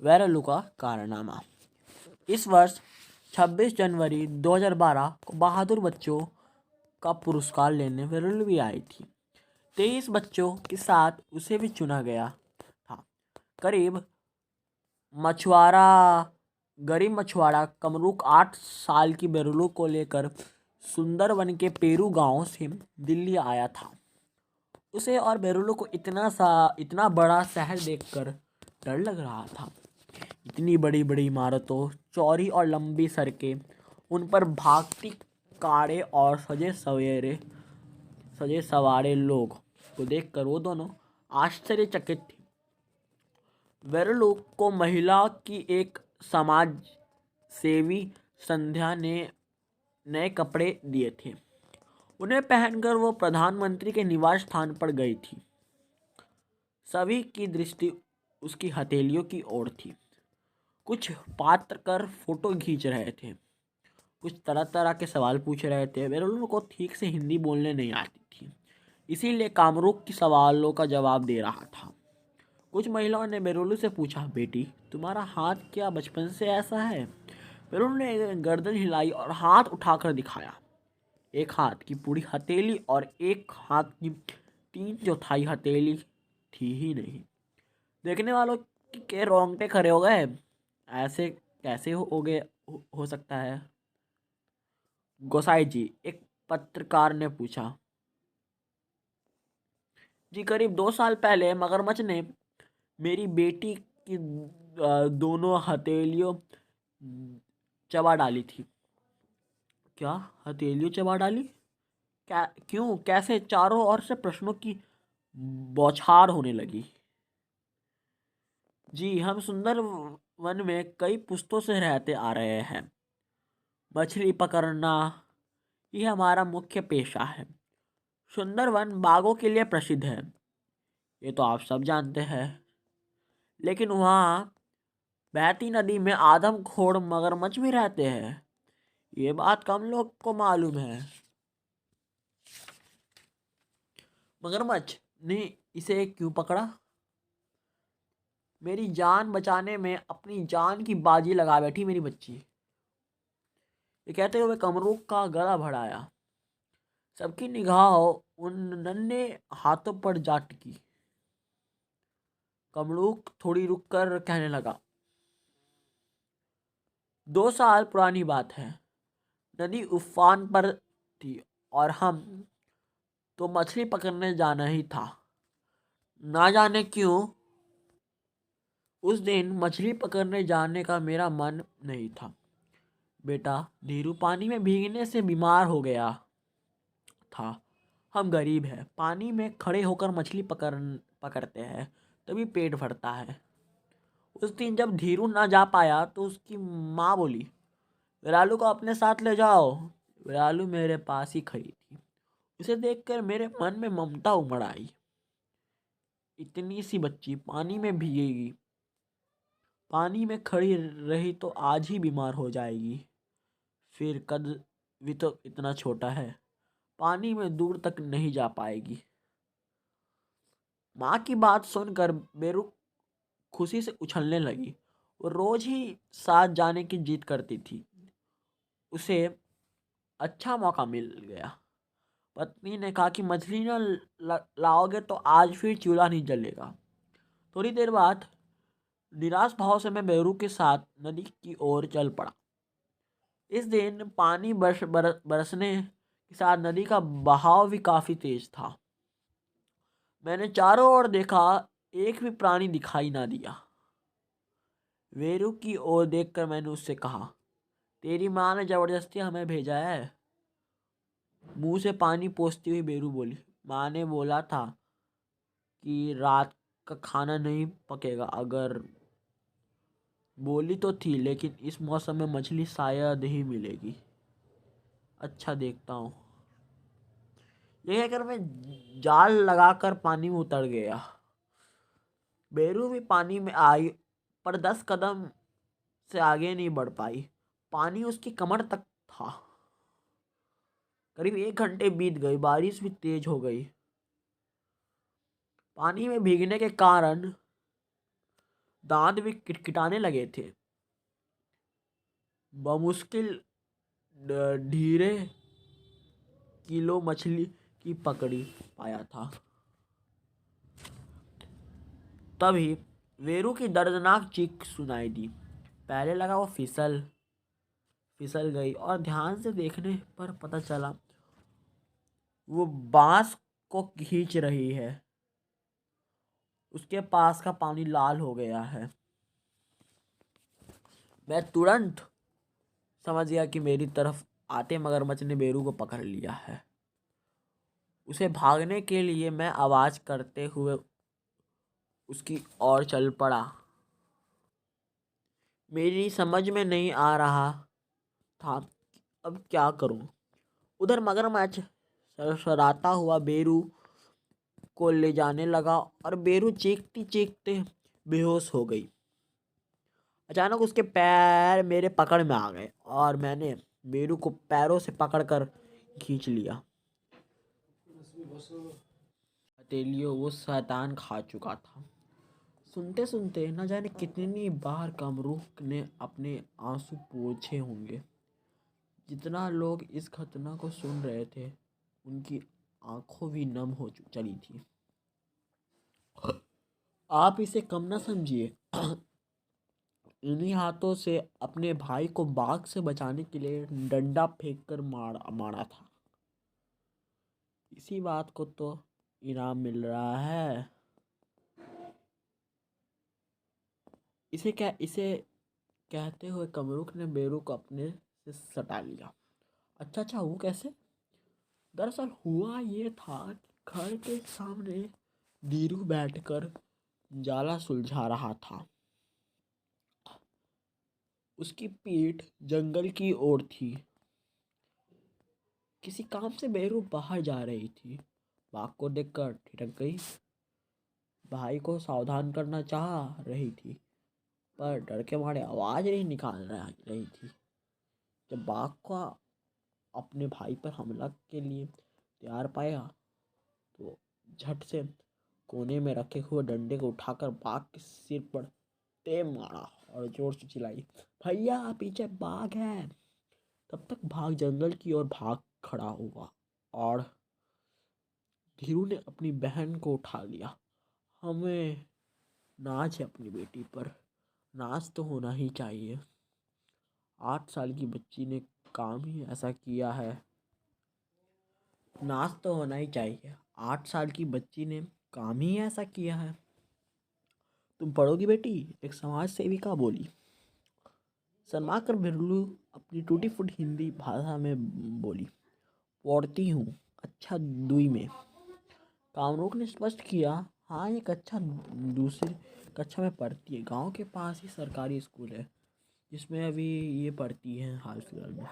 वेरेलू का कारनामा। इस वर्ष 26 जनवरी 2012 को बहादुर बच्चों का पुरस्कार लेने वेरेलू भी आई थी। 23 बच्चों के साथ उसे भी चुना गया था। करीब मछुआरा गरीब मछुआरा कमरूक 8 साल की बेरुलू को लेकर सुंदरवन के पेरू गांव से दिल्ली आया था। उसे और बेरुलू को इतना बड़ा शहर देखकर डर लग रहा था। इतनी बड़ी बड़ी इमारतों, चौड़ी और लंबी सड़कें, उन पर भागती कारें और सजे सवारे लोग को देखकर वो दोनों आश्चर्यचकित थे। वेरुलू को महिला की एक समाज सेवी संध्या ने नए कपड़े दिए थे। उन्हें पहनकर वो प्रधानमंत्री के निवास स्थान पर गई थी। सभी की दृष्टि उसकी हथेलियों की ओर थी। कुछ पात्र कर फोटो खींच रहे थे, कुछ तरह तरह के सवाल पूछ रहे थे। वेरुलू को ठीक से हिंदी बोलने नहीं आती थी, इसीलिए कामरूप की सवालों का जवाब दे रहा था। कुछ महिलाओं ने बेरुलू से पूछा, बेटी तुम्हारा हाथ क्या बचपन से ऐसा है? बेरुलू ने गर्दन हिलाई और हाथ उठाकर दिखाया। एक हाथ की पूरी हथेली और एक हाथ की 3/4 हथेली थी ही नहीं। देखने वालों के रोंगटे खड़े हो गए। ऐसे कैसे हो सकता है गोसाई जी? एक पत्रकार ने पूछा। जी, करीब 2 साल पहले मगरमच्छ ने मेरी बेटी की दोनों हथेलियों चबा डाली थी। क्या हथेलियों चबा डाली? क्या? क्यों? कैसे? चारों ओर से प्रश्नों की बौछार होने लगी। जी, हम सुंदर वन में कई पुश्तों से रहते आ रहे हैं। मछली पकड़ना ये हमारा मुख्य पेशा है। सुंदरवन बाघों के लिए प्रसिद्ध है, ये तो आप सब जानते हैं। लेकिन वहाँ बहती नदी में आदमखोर मगरमच्छ भी रहते हैं, ये बात कम लोग को मालूम है। मगरमच्छ ने इसे क्यों पकड़ा? मेरी जान बचाने में अपनी जान की बाजी लगा बैठी मेरी बच्ची। ये कहते हुए कमरूक का गला बढ़ाया। सबकी निगाह उन नन्हे हाथों पर जा टिकी। कमरूक थोड़ी रुककर कहने लगा, 2 साल पुरानी बात है। नदी उफान पर थी और हम तो मछली पकड़ने जाना ही था। ना जाने क्यों उस दिन मछली पकड़ने जाने का मेरा मन नहीं था। बेटा धीरू पानी में भीगने से बीमार हो गया था। हम गरीब हैं, पानी में खड़े होकर मछली पकड़ते हैं तभी पेट भरता है। उस दिन जब धीरू ना जा पाया तो उसकी माँ बोली, विरालू को अपने साथ ले जाओ। विरालू मेरे पास ही खड़ी थी। उसे देखकर मेरे मन में ममता उमड़ आई। इतनी सी बच्ची पानी में भीगेगी, पानी में खड़ी रही तो आज ही बीमार हो जाएगी। फिर कद भी तो इतना छोटा है, पानी में दूर तक नहीं जा पाएगी। माँ की बात सुनकर बेरू खुशी से उछलने लगी। वो रोज ही साथ जाने की जिद करती थी। उसे अच्छा मौका मिल गया। पत्नी ने कहा कि मछली न लाओगे तो आज फिर चूल्हा नहीं जलेगा। थोड़ी देर बाद निराश भाव से मैं बेरू के साथ नदी की ओर चल पड़ा। इस दिन पानी बरसने के साथ नदी का बहाव भी काफी तेज था। मैंने चारों ओर देखा, एक भी प्राणी दिखाई ना दिया। वेरू की ओर देखकर मैंने उससे कहा, तेरी माँ ने जबरदस्ती हमें भेजा है। मुंह से पानी पोंछती हुई बेरू बोली, माँ ने बोला था कि रात का खाना नहीं पकेगा। अगर बोली तो थी, लेकिन इस मौसम में मछली शायद ही मिलेगी। अच्छा देखता हूँ। यह कहकर मैं जाल लगाकर पानी में उतर गया। बेरू भी पानी में आई पर 10 कदम से आगे नहीं बढ़ पाई। पानी उसकी कमर तक था। करीब 1 घंटे बीत गई। बारिश भी तेज हो गई। पानी में भीगने के कारण दांत भी किटकिटाने लगे थे। बमुश्किल ढीरे किलो मछली की पकड़ी पाया था। तभी वेरू की दर्दनाक चीख सुनाई दी। पहले लगा वो फिसल गई और ध्यान से देखने पर पता चला वो बांस को खींच रही है। उसके पास का पानी लाल हो गया है। मैं तुरंत समझ गया कि मेरी तरफ आते मगरमच्छ ने बेरू को पकड़ लिया है। उसे भागने के लिए मैं आवाज करते हुए उसकी ओर चल पड़ा। मेरी समझ में नहीं आ रहा था कि अब क्या करूं। उधर मगरमच्छ सरसराता हुआ बेरू को ले जाने लगा और बेरू चीखती चीखते बेहोश हो गई। अचानक उसके पैर मेरे पकड़ में आ गए और मैंने बेरू को पैरों से पकड़कर खींच लिया। हथेलियों वो शैतान खा चुका था। सुनते सुनते न जाने कितनी बार कामरूप ने अपने आंसू पोंछे होंगे। जितना लोग इस घटना को सुन रहे थे उनकी आंखों भी नम हो चली थी। आप इसे कम ना समझिए। इन्हीं हाथों से अपने भाई को बाघ से बचाने के लिए डंडा फेंक कर मारा था। इसी बात को तो इनाम मिल रहा है। इसे कहते हुए कमरुख ने बेरू को अपने से सटा लिया। अच्छा, वो कैसे? दरअसल हुआ ये था कि घर के सामने धीरू बैठकर जाला सुलझा रहा था। उसकी पीठ जंगल की ओर थी। किसी काम से बेरू बाहर जा रही थी। बाघ को देखकर ठिठक गई। भाई को सावधान करना चाह रही थी पर डर के मारे आवाज नहीं निकाल रही थी। जब बाघ को अपने भाई पर हमला के लिए तैयार पाया तो झट से कोने में रखे हुए डंडे को उठाकर बाघ के सिर पर टेम मारा और जोर से चिल्लाई, भैया पीछे बाघ है। तब तक बाघ जंगल की ओर भाग खड़ा हुआ और धीरू ने अपनी बहन को उठा लिया। हमें नाच है अपनी बेटी पर। नाच तो होना ही चाहिए। 8 साल की बच्ची ने काम ही ऐसा किया है। नाच तो होना ही चाहिए। 8 साल की बच्ची ने काम ही ऐसा किया है। तुम पढ़ोगी बेटी? एक समाज सेविका बोली। शर्मा कर बिरलू अपनी टूटी फूटी हिंदी भाषा में बोली, पढ़ती हूँ अच्छा 2 में। कामरूक ने स्पष्ट किया, हाँ ये कक्षा दूसरी कक्षा में पढ़ती है। गांव के पास ही सरकारी स्कूल है जिसमें अभी ये पढ़ती है हाल फिलहाल में।